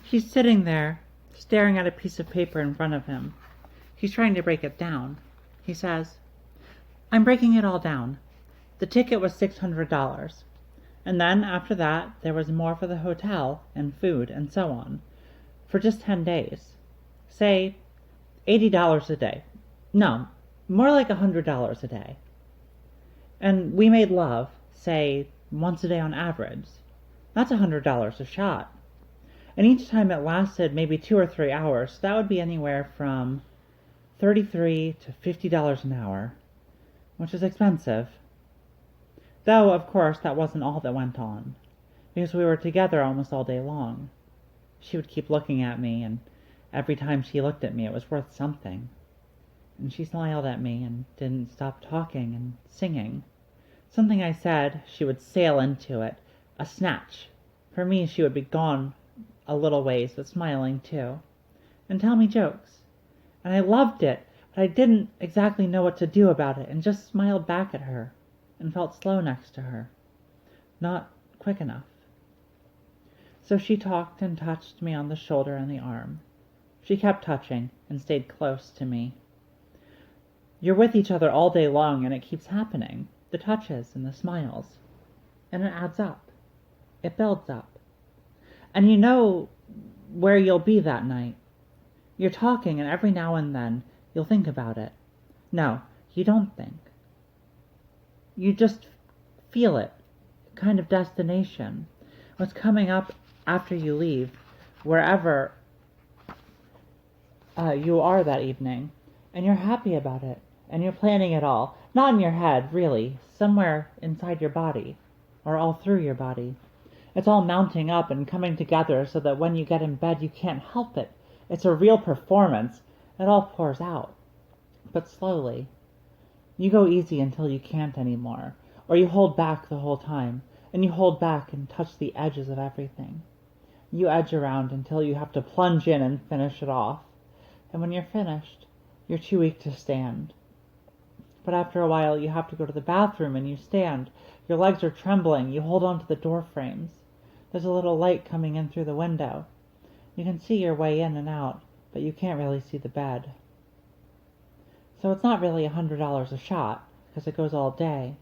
He's sitting there, staring at a piece of paper in front of him. He's trying to break it down. He says, "I'm breaking it all down. The ticket was $600. And then, after that, there was more for the hotel, and food, and so on, for just 10 days. Say, $80 a day. No, more like $100 a day. And we made love, say, once a day on average. That's $100 a shot. And each time it lasted maybe 2 or 3 hours, so that would be anywhere from $33 to $50 an hour, which is expensive. Though, of course, that wasn't all that went on, because we were together almost all day long. She would keep looking at me, and every time she looked at me it was worth something. And she smiled at me and didn't stop talking and singing. Something I said, she would sail into it, a snatch. For me, she would be gone a little ways, but smiling too, and tell me jokes. And I loved it, but I didn't exactly know what to do about it, and just smiled back at her, and felt slow next to her. Not quick enough. So she talked and touched me on the shoulder and the arm. She kept touching and stayed close to me. You're with each other all day long, and it keeps happening. The touches and the smiles. And it adds up. It builds up. And you know where you'll be that night. You're talking, and every now and then you'll think about it. No, you don't think. You just feel it. Kind of destination. What's coming up after you leave, wherever you are that evening. And you're happy about it. And you're planning it all. Not in your head, really. Somewhere inside your body. Or all through your body. It's all mounting up and coming together so that when you get in bed you can't help it. It's a real performance. It all pours out. But slowly. You go easy until you can't anymore. Or you hold back the whole time. And you hold back and touch the edges of everything. You edge around until you have to plunge in and finish it off. And when you're finished, you're too weak to stand. But after a while you have to go to the bathroom and you stand. Your legs are trembling. You hold on to the door frames. There's a little light coming in through the window. You can see your way in and out, but you can't really see the bed. So it's not really $100 a shot, because it goes all day.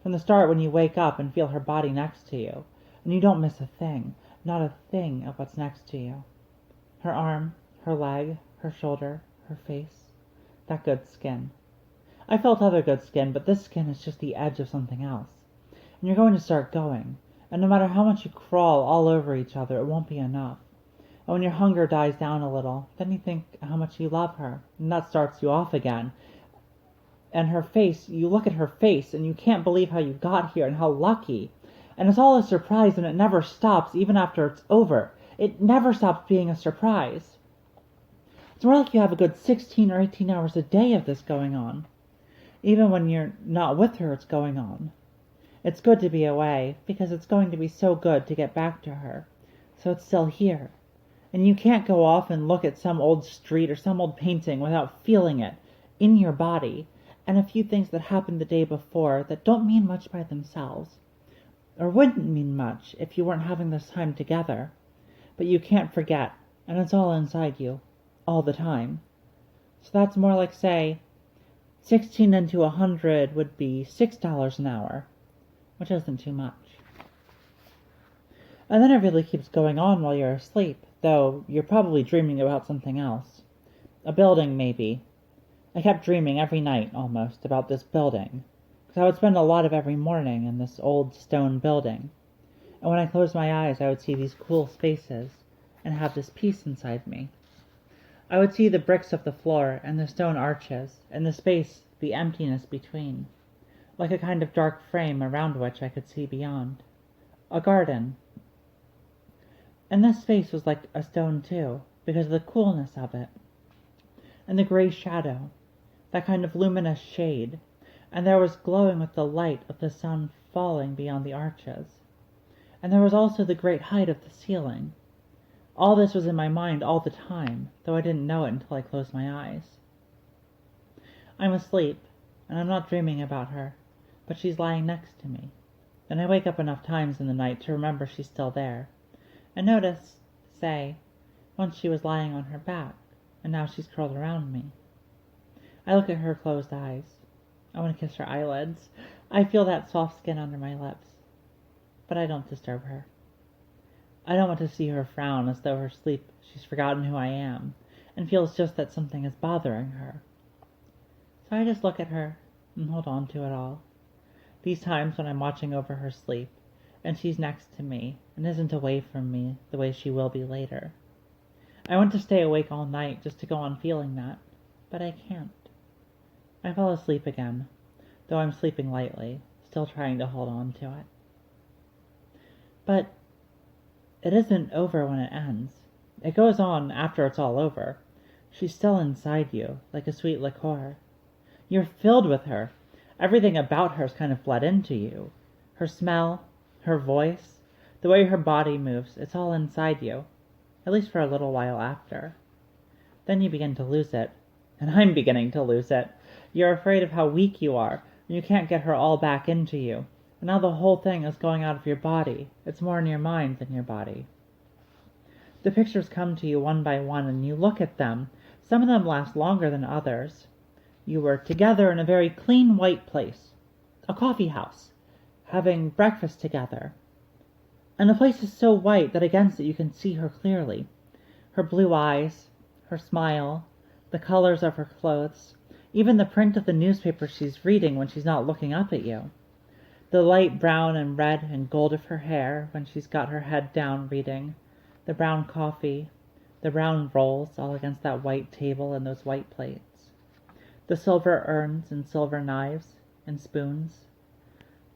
From the start, when you wake up and feel her body next to you, and you don't miss a thing, not a thing of what's next to you. Her arm, her leg, her shoulder, her face, that good skin. I felt other good skin, but this skin is just the edge of something else. And you're going to start going, and no matter how much you crawl all over each other, it won't be enough. And when your hunger dies down a little, then you think how much you love her, and that starts you off again. And her face, you look at her face, and you can't believe how you got here and how lucky. And it's all a surprise, and it never stops, even after it's over. It never stops being a surprise. It's more like you have a good 16 or 18 hours a day of this going on. Even when you're not with her, it's going on. It's good to be away, because it's going to be so good to get back to her. So it's still here. And you can't go off and look at some old street or some old painting without feeling it in your body, and a few things that happened the day before that don't mean much by themselves, or wouldn't mean much if you weren't having this time together. But you can't forget, and it's all inside you, all the time. So that's more like, say, 16 into 100 would be $6 an hour, which isn't too much. And then it really keeps going on while you're asleep, though you're probably dreaming about something else. A building, maybe. I kept dreaming every night, almost, about this building, because I would spend a lot of every morning in this old stone building. And when I closed my eyes, I would see these cool spaces, and have this peace inside me. I would see the bricks of the floor, and the stone arches, and the space, the emptiness between, like a kind of dark frame around which I could see beyond. A garden. And this space was like a stone too, because of the coolness of it. And the gray shadow, that kind of luminous shade, and there was glowing with the light of the sun falling beyond the arches. And there was also the great height of the ceiling. All this was in my mind all the time, though I didn't know it until I closed my eyes. I'm asleep, and I'm not dreaming about her, but she's lying next to me. And I wake up enough times in the night to remember she's still there, and notice, say, Once she was lying on her back, and now she's curled around me. I look at her closed eyes. I want to kiss her eyelids. I feel that soft skin under my lips. But I don't disturb her. I don't want to see her frown as though her sleep she's forgotten who I am, and feels just that something is bothering her. So I just look at her and hold on to it all. These times when I'm watching over her sleep, and she's next to me, and isn't away from me the way she will be later. I want to stay awake all night just to go on feeling that, but I can't. I fall asleep again, though I'm sleeping lightly, still trying to hold on to it. But it isn't over when it ends. It goes on after it's all over. She's still inside you, like a sweet liqueur. You're filled with her. Everything about her's kind of bled into you. Her smell, her voice, the way her body moves, it's all inside you, at least for a little while after. Then you begin to lose it, and I'm beginning to lose it. You're afraid of how weak you are, and you can't get her all back into you. And now the whole thing is going out of your body. It's more in your mind than your body. The pictures come to you one by one, and you look at them. Some of them last longer than others. You were together in a very clean white place, a coffee house, having breakfast together. And the place is so white that against it you can see her clearly. Her blue eyes, her smile, the colors of her clothes, even the print of the newspaper she's reading when she's not looking up at you. The light brown and red and gold of her hair when she's got her head down reading, the brown coffee, the brown rolls all against that white table and those white plates, the silver urns and silver knives and spoons,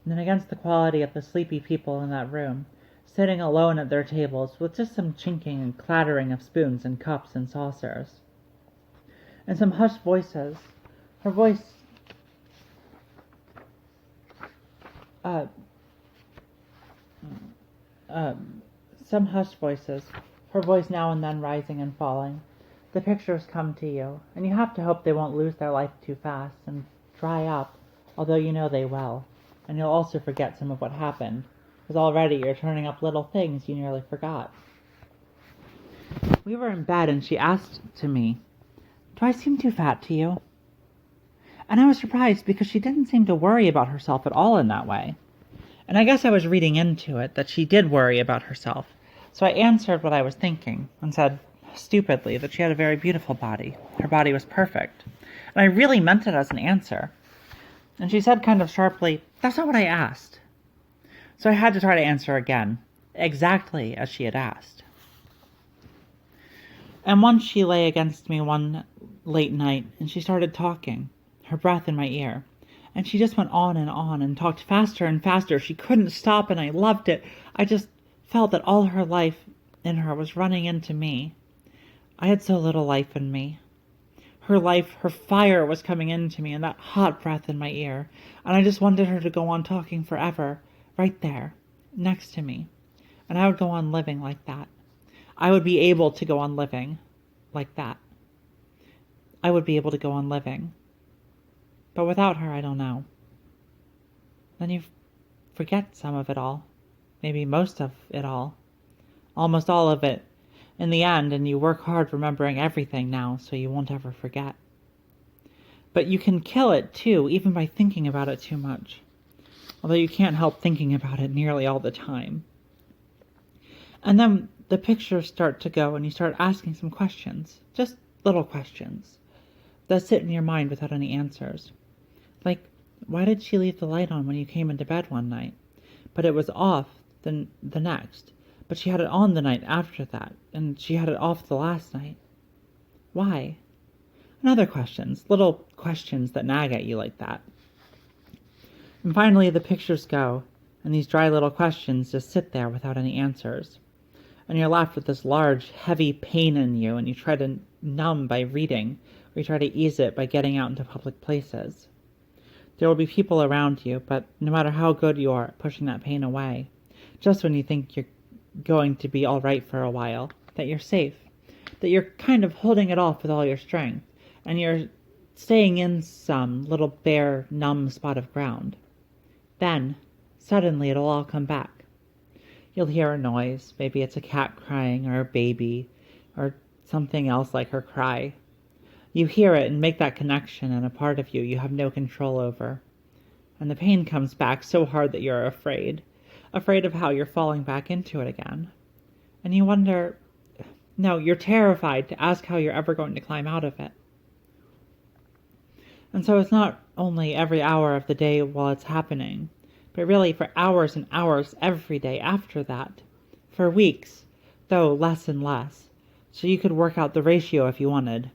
and then against the quality of the sleepy people in that room, sitting alone at their tables with just some chinking and clattering of spoons and cups and saucers, and some hushed voices. Her voice, some hushed voices, her voice now and then rising and falling. The pictures come to you, and you have to hope they won't lose their life too fast and dry up, although you know they will, and you'll also forget some of what happened, because already you're turning up little things you nearly forgot. We were in bed, and she asked to me, "Do I seem too fat to you?" And I was surprised because she didn't seem to worry about herself at all in that way. And I guess I was reading into it that she did worry about herself. So I answered what I was thinking and said, stupidly, that she had a very beautiful body. Her body was perfect. And I really meant it as an answer. And she said kind of sharply, "That's not what I asked." So I had to try to answer again, exactly as she had asked. And once she lay against me one late night and she started talking, her breath in my ear. And she just went on and talked faster and faster. She couldn't stop, and I loved it. I just felt that all her life in her was running into me. I had so little life in me. Her life, her fire was coming into me, and that hot breath in my ear. And I just wanted her to go on talking forever, right there, next to me. And I would go on living like that. I would be able to go on living like that. I would be able to go on living. But without her, I don't know. Then you forget some of it all. Maybe most of it all. Almost all of it in the end, and you work hard remembering everything now so you won't ever forget. But you can kill it too, even by thinking about it too much. Although you can't help thinking about it nearly all the time. And then the pictures start to go and you start asking some questions. Just little questions that sit in your mind without any answers. Like, why did she leave the light on when you came into bed one night? But it was off the next. But she had it on the night after that, and she had it off the last night. Why? And other questions, little questions that nag at you like that. And finally the pictures go, and these dry little questions just sit there without any answers. And you're left with this large, heavy pain in you, and you try to numb by reading, or you try to ease it by getting out into public places. There will be people around you, but no matter how good you are at pushing that pain away, just when you think you're going to be all right for a while, that you're safe, that you're kind of holding it off with all your strength, and you're staying in some little bare, numb spot of ground. Then, suddenly it'll all come back. You'll hear a noise, maybe it's a cat crying or a baby, or something else like her cry. You hear it and make that connection, and a part of you have no control over. And the pain comes back so hard that you're afraid of how you're falling back into it again. And you wonder, no, you're terrified to ask how you're ever going to climb out of it. And so it's not only every hour of the day while it's happening, but really for hours and hours every day after that. For weeks, though less and less. So you could work out the ratio if you wanted.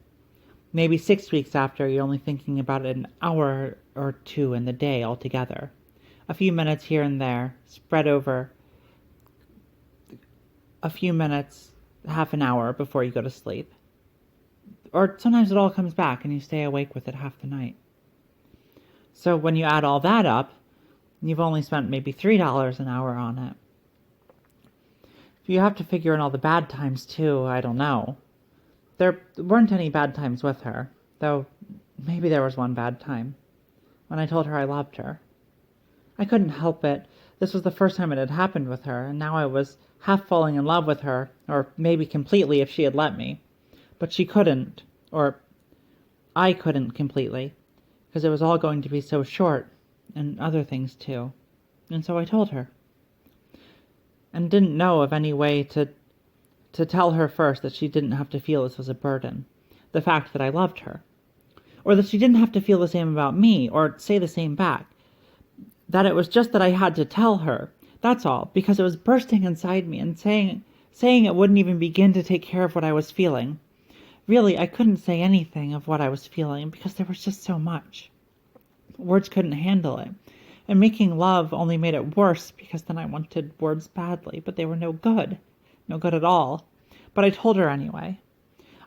Maybe 6 weeks after, you're only thinking about it an hour or two in the day altogether. A few minutes here and there, spread over a few minutes, half an hour before you go to sleep. Or sometimes it all comes back and you stay awake with it half the night. So when you add all that up, you've only spent maybe $3 an hour on it. If you have to figure in all the bad times too, I don't know. There weren't any bad times with her, though maybe there was one bad time, when I told her I loved her. I couldn't help it. This was the first time it had happened with her, and now I was half falling in love with her, or maybe completely if she had let me. But she couldn't, or I couldn't completely, because it was all going to be so short, and other things too. And so I told her. And didn't know of any way to tell her first that she didn't have to feel this was a burden, the fact that I loved her. Or that she didn't have to feel the same about me, or say the same back. That it was just that I had to tell her, that's all, because it was bursting inside me and saying it wouldn't even begin to take care of what I was feeling. Really, I couldn't say anything of what I was feeling because there was just so much. Words couldn't handle it. And making love only made it worse because then I wanted words badly, but they were no good. No good at all. But I told her anyway.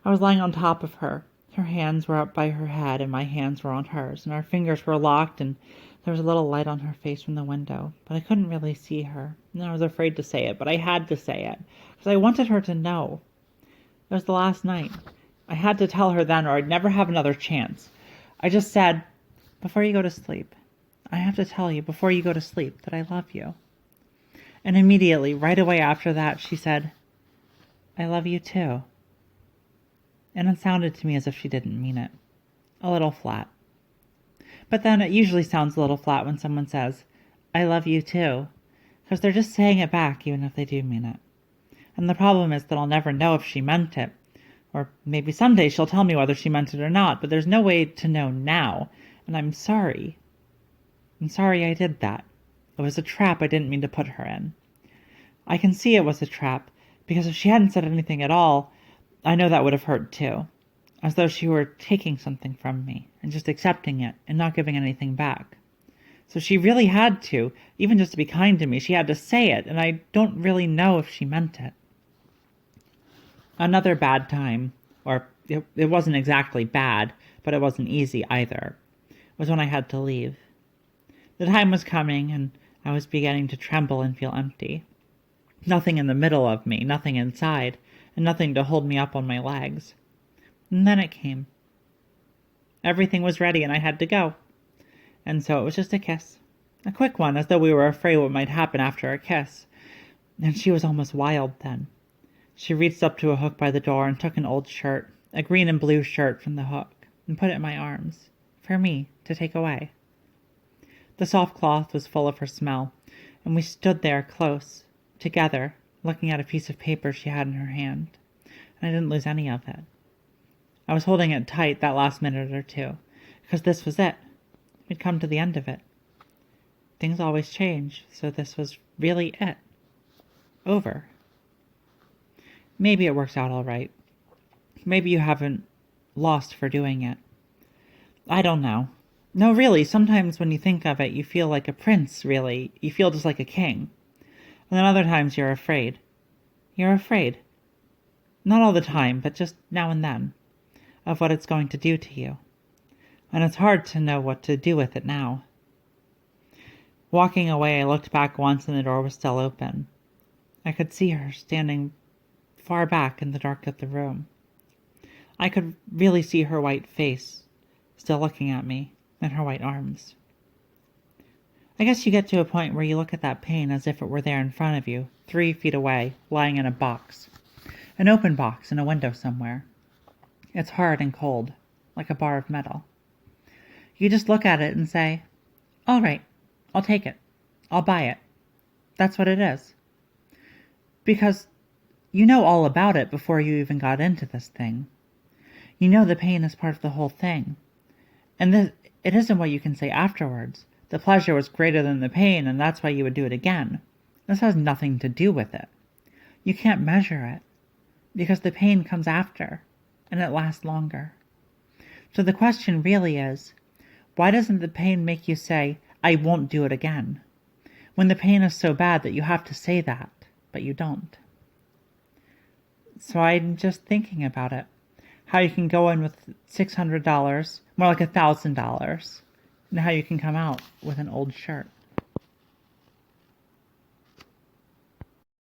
I was lying on top of her. Her hands were up by her head and my hands were on hers, and our fingers were locked, and there was a little light on her face from the window, but I couldn't really see her, and I was afraid to say it, but I had to say it, because I wanted her to know. It was the last night. I had to tell her then, or I'd never have another chance. I just said, before you go to sleep, I have to tell you before you go to sleep that I love you. And immediately, right away after that, she said, I love you too. And it sounded to me as if she didn't mean it. A little flat. But then it usually sounds a little flat when someone says, I love you too, because they're just saying it back even if they do mean it. And the problem is that I'll never know if she meant it. Or maybe someday she'll tell me whether she meant it or not, but there's no way to know now. And I'm sorry. I'm sorry I did that. It was a trap I didn't mean to put her in. I can see it was a trap, because if she hadn't said anything at all, I know that would have hurt too. As though she were taking something from me, and just accepting it, and not giving anything back. So she really had to, even just to be kind to me, she had to say it, and I don't really know if she meant it. Another bad time, or it wasn't exactly bad, but it wasn't easy either, was when I had to leave. The time was coming, and I was beginning to tremble and feel empty. Nothing in the middle of me, nothing inside, and nothing to hold me up on my legs. And then it came. Everything was ready, and I had to go. And so it was just a kiss. A quick one, as though we were afraid what might happen after a kiss. And she was almost wild then. She reached up to a hook by the door and took an old shirt, a green and blue shirt, from the hook, and put it in my arms, for me to take away. The soft cloth was full of her smell, and we stood there close, together, looking at a piece of paper she had in her hand, and I didn't lose any of it. I was holding it tight that last minute or two, because this was it. We'd come to the end of it. Things always change, so this was really it. Over. Maybe it works out all right. Maybe you haven't lost for doing it. I don't know. No, really, sometimes when you think of it, you feel like a prince, really. You feel just like a king. And then other times you're afraid. You're afraid. Not all the time, but just now and then, of what it's going to do to you. And it's hard to know what to do with it now. Walking away, I looked back once and the door was still open. I could see her standing far back in the dark of the room. I could really see her white face, still looking at me, and her white arms. I guess you get to a point where you look at that pain as if it were there in front of you, 3 feet away, lying in a box. An open box in a window somewhere. It's hard and cold, like a bar of metal. You just look at it and say, all right, I'll take it. I'll buy it. That's what it is. Because you know all about it before you even got into this thing. You know the pain is part of the whole thing. And it isn't what you can say afterwards. The pleasure was greater than the pain, and that's why you would do it again. This has nothing to do with it. You can't measure it, because the pain comes after, and it lasts longer. So the question really is, why doesn't the pain make you say, I won't do it again? When the pain is so bad that you have to say that, but you don't. So I'm just thinking about it. How you can go in with $600, more like $1,000, and how you can come out with an old shirt.